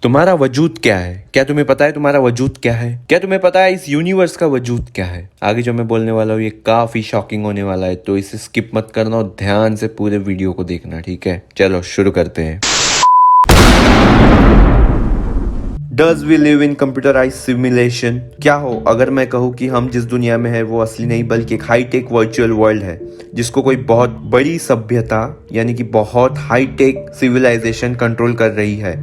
तुम्हारा वजूद क्या है? क्या तुम्हें पता है तुम्हारा वजूद क्या है? क्या तुम्हें पता है इस यूनिवर्स का वजूद क्या है? आगे जो मैं बोलने वाला हूँ ये काफी शॉकिंग होने वाला है, तो इसे स्किप मत करना और ध्यान से पूरे वीडियो को देखना, ठीक है? चलो शुरू करते हैं। Does we live in computerized simulation? क्या हो अगर मैं कहूँ कि हम जिस दुनिया में है वो असली नहीं बल्कि एक हाईटेक वर्चुअल वर्ल्ड है जिसको कोई बहुत बड़ी सभ्यता यानी कि बहुत हाईटेक सिविलाइजेशन कंट्रोल कर रही है,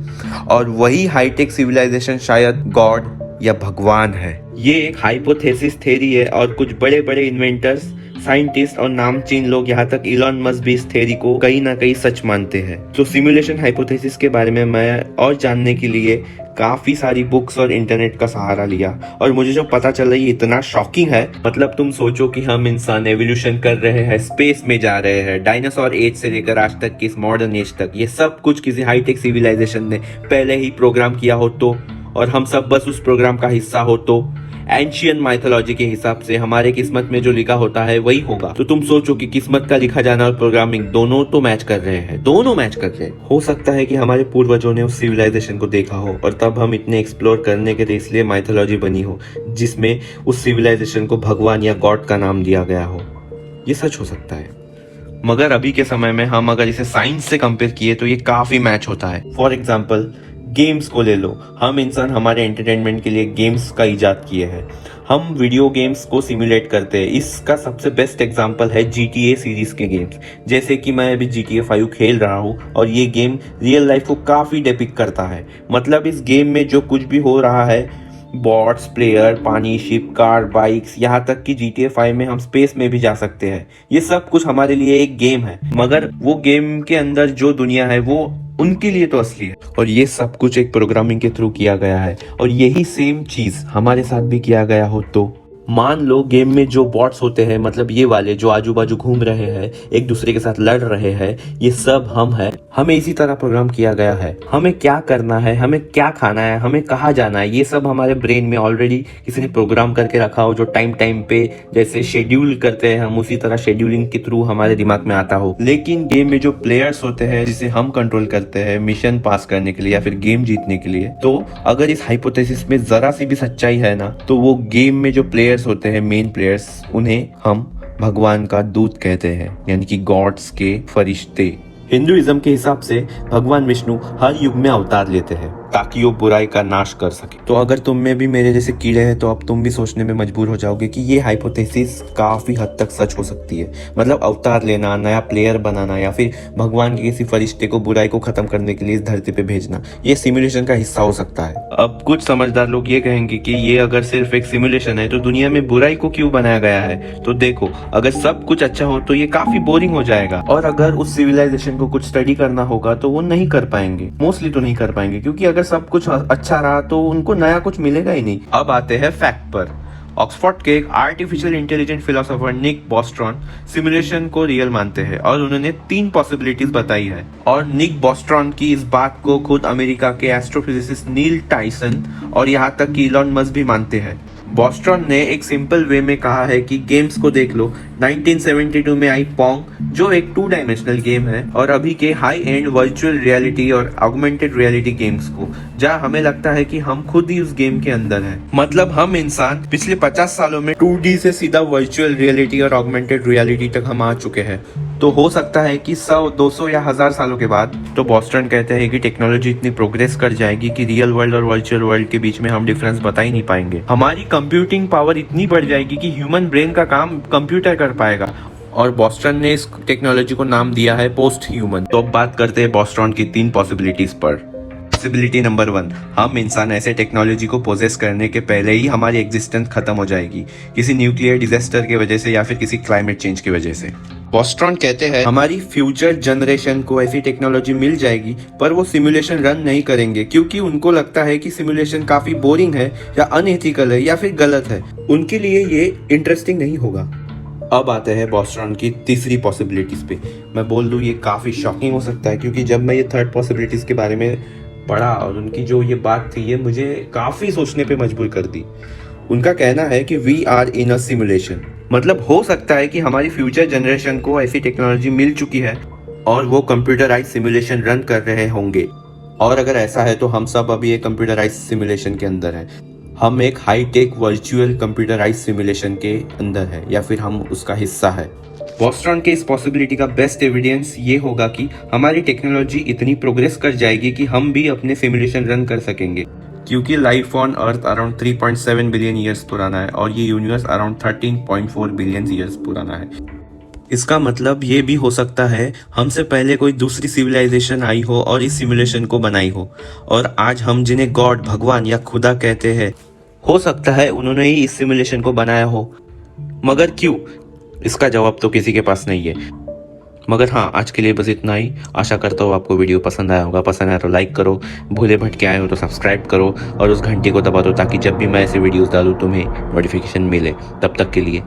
और वही हाईटेक सिविलाइजेशन शायद गॉड या भगवान है। ये एक हाइपोथेसिस थ्योरी है और कुछ बड़े बड़े इन्वेंटर्स, साइंटिस्ट और नामचीन लोग, यहाँ तक इलॉन मस्क भी इस थ्योरी को कहीं ना कहीं सच मानते हैं। तो सिमुलेशन हाइपोथेसिस के बारे में मैं और जानने के लिए काफी सारी बुक्स और इंटरनेट का सहारा लिया, और मुझे जो पता चला ये इतना शॉकिंग है। मतलब तुम सोचो कि हम इंसान एवोल्यूशन कर रहे हैं, स्पेस में जा रहे हैं, डायनासोर एज से लेकर आज तक की इस मॉडर्न एज तक, ये सब कुछ किसी हाईटेक सिविलाइजेशन ने पहले ही प्रोग्राम किया हो तो, और हम सब बस उस प्रोग्राम का हिस्सा हो तो एंशियन माइथोलॉजी के हिसाब से हमारे किस्मत में जो लिखा होता है वही होगा। तो तुम सोचो कि किस्मत का लिखा जाना और प्रोग्रामिंग दोनों तो मैच कर रहे हैं, दोनों मैच कर रहे हैं। हो सकता है कि हमारे पूर्वजों ने उस सिविलाइजेशन को देखा हो और तब हम इतने एक्सप्लोर करने के लिए इसलिए माइथोलॉजी बनी हो जिसमें उस सिविलाइजेशन को भगवान या गॉड का नाम दिया गया हो। ये सच हो सकता है, मगर अभी के समय में हम अगर इसे साइंस से कंपेयर किए तो ये काफी मैच होता है। फॉर एग्जाम्पल गेम्स को ले लो। हम इंसान हमारे एंटरटेनमेंट के लिए गेम्स का इजाद किए हैं। हम वीडियो गेम्स को सिमुलेट करते हैं। इसका सबसे बेस्ट एग्जांपल है GTA सीरीज के गेम्स। जैसे कि मैं अभी GTA 5 खेल रहा हूँ और ये गेम रियल लाइफ को काफ़ी डिपिक्ट करता है। मतलब इस गेम में जो कुछ भी हो रहा है, बॉट्स, प्लेयर, पानी, शिप, कार, बाइक्स, यहाँ तक कि GTA 5 में हम स्पेस में भी जा सकते हैं। ये सब कुछ हमारे लिए एक गेम है, मगर वो गेम के अंदर जो दुनिया है वो उनके लिए तो असली है, और ये सब कुछ एक प्रोग्रामिंग के थ्रू किया गया है। और यही सेम चीज हमारे साथ भी किया गया हो तो मान लो गेम में जो बॉट्स होते हैं, मतलब ये वाले जो आजू बाजू घूम रहे हैं, एक दूसरे के साथ लड़ रहे हैं, ये सब हम हैं। हमें इसी तरह प्रोग्राम किया गया है। हमें क्या करना है, हमें क्या खाना है, हमें कहाँ जाना है, ये सब हमारे ब्रेन में ऑलरेडी किसी ने प्रोग्राम करके रखा हो, जो टाइम टाइम पे जैसे शेड्यूल करते हैं हम, उसी तरह शेड्यूलिंग के थ्रू हमारे दिमाग में आता हो। लेकिन गेम में जो प्लेयर्स होते हैं जिसे हम कंट्रोल करते हैं मिशन पास करने के लिए या फिर गेम जीतने के लिए, तो अगर इस हाइपोथेसिस में जरा सी भी सच्चाई है ना, तो वो गेम में जो प्लेयर्स होते हैं, मेन प्लेयर्स, उन्हें हम भगवान का दूत कहते हैं, यानी कि गॉड्स के फरिश्ते। हिंदुइज्म के हिसाब से भगवान विष्णु हर युग में अवतार लेते हैं ताकि वो बुराई का नाश कर सके। तो अगर तुम में भी मेरे जैसे कीड़े हैं तो अब तुम भी सोचने में मजबूर हो जाओगे कि ये हाइपोथेसिस काफी हद तक सच हो सकती है। मतलब अवतार लेना, नया प्लेयर बनाना या फिर भगवान के किसी फरिश्ते को बुराई को खत्म करने के लिए इस धरती पे भेजना, ये सिमुलेशन का हिस्सा हो सकता है। अब कुछ समझदार लोग ये कहेंगे कि ये अगर सिर्फ एक सिमुलेशन है तो दुनिया में बुराई को क्यों बनाया गया है? तो देखो, अगर सब कुछ अच्छा हो तो ये काफी बोरिंग हो जाएगा, और अगर उस सिविलाइजेशन को कुछ स्टडी करना होगा तो वो नहीं कर पाएंगे, मोस्टली तो नहीं कर पाएंगे, क्योंकि अगर सब कुछ अच्छा रहा तो उनको नया कुछ मिलेगा ही नहीं। अब आते हैं फैक्ट पर। ऑक्सफोर्ड के एक आर्टिफिशियल इंटेलिजेंट फिलोसोफर निक बॉस्ट्रॉन सिमुलेशन को रियल मानते हैं और उन्होंने 3 पॉसिबिलिटीज बताई है। और निक बॉस्ट्रॉन की इस बात को खुद अमेरिका के एस्ट्रोफिजिसिस्ट नील टाइसन और यहाँ तक कि इलॉन मस्क भी मानते हैं। बॉस्ट्रॉन ने एक सिंपल वे में कहा है कि गेम्स को देख लो। 1972 में आई पोंग, जो एक 2 डायमेंशनल गेम है, और अभी के हाई एंड वर्चुअल रियलिटी और ऑगमेंटेड रियलिटी गेम्स को, जहाँ हमें लगता है कि हम खुद ही उस गेम के अंदर हैं। मतलब हम इंसान पिछले 50 सालों में 2D से सीधा वर्चुअल रियलिटी और ऑगमेंटेड रियलिटी तक हम आ चुके हैं। तो हो सकता है कि 100, 200 या 1000 सालों के बाद, तो बॉस्टन कहते हैं कि टेक्नोलॉजी इतनी प्रोग्रेस कर जाएगी कि रियल वर्ल्ड और वर्चुअल वर्ल्ड के बीच में हम डिफरेंस बता ही नहीं पाएंगे। हमारी कंप्यूटिंग पावर इतनी बढ़ जाएगी कि ह्यूमन ब्रेन का काम कंप्यूटर कर पाएगा, और बॉस्टन ने इस टेक्नोलॉजी को नाम दिया है पोस्ट ह्यूमन। तो अब बात करते हैं बॉस्टन की 3 पॉसिबिलिटीज पर। पॉसिबिलिटी नंबर 1, हम इंसान ऐसे टेक्नोलॉजी को पोजेस करने के पहले ही हमारी एग्जिस्टेंस खत्म हो जाएगी, किसी न्यूक्लियर डिजास्टर की वजह से या फिर किसी क्लाइमेट चेंज की वजह से। बॉस्ट्रॉन कहते हैं हमारी फ्यूचर जनरेशन को ऐसी टेक्नोलॉजी मिल जाएगी, पर वो सिमुलेशन रन नहीं करेंगे क्योंकि उनको लगता है कि सिमुलेशन काफी बोरिंग है या अनएथिकल है या फिर गलत है। उनके लिए ये इंटरेस्टिंग नहीं होगा। अब आते हैं बॉस्ट्रॉन की तीसरी पॉसिबिलिटीज पे। मैं बोल दूं ये काफी शॉकिंग हो सकता है, क्योंकि जब मैं ये 3rd पॉसिबिलिटीज के बारे में पढ़ा और उनकी जो ये बात थी, ये मुझे काफी सोचने पे मजबूर कर दी। उनका कहना है कि we are in a simulation. मतलब हो सकता है कि हमारी फ्यूचर जनरेशन को ऐसी टेक्नोलॉजी मिल चुकी है और वो कंप्यूटराइज सिमुलेशन रन कर रहे होंगे। और अगर ऐसा है तो हम सब अभी एक कंप्यूटराइज सिमुलेशन के अंदर हैं। हम एक high tech virtual computerize simulation के अंदर है या फिर हम उसका हिस्सा है। बॉस्ट्रॉन के इस पॉसिबिलिटी का बेस्ट एविडेंस ये होगा कि हमारी टेक्नोलॉजी इतनी प्रोग्रेस कर जाएगी कि हम भी अपने सिमुलेशन रन कर सकेंगे, क्योंकि life on earth around 3.7 billion years पुराना है और ये यूनिवर्स अराउंड 13.4 बिलियन ईयर्स पुराना है। इसका मतलब ये भी हो सकता है हमसे पहले कोई दूसरी सिविलाइजेशन आई हो और इस सिमुलेशन को बनाई हो, और आज हम जिन्हें गॉड, भगवान या खुदा कहते हैं, हो सकता है उन्होंने ही इस सिमुलेशन को बनाया हो। मगर क्यों? इसका जवाब तो किसी के पास नहीं है। मगर हाँ, आज के लिए बस इतना ही। आशा करता हूँ आपको वीडियो पसंद आया होगा। पसंद आया तो लाइक करो, भूले भटके आए हो तो सब्सक्राइब करो और उस घंटी को दबा दो ताकि जब भी मैं ऐसे वीडियोस डालूँ तुम्हें नोटिफिकेशन मिले। तब तक के लिए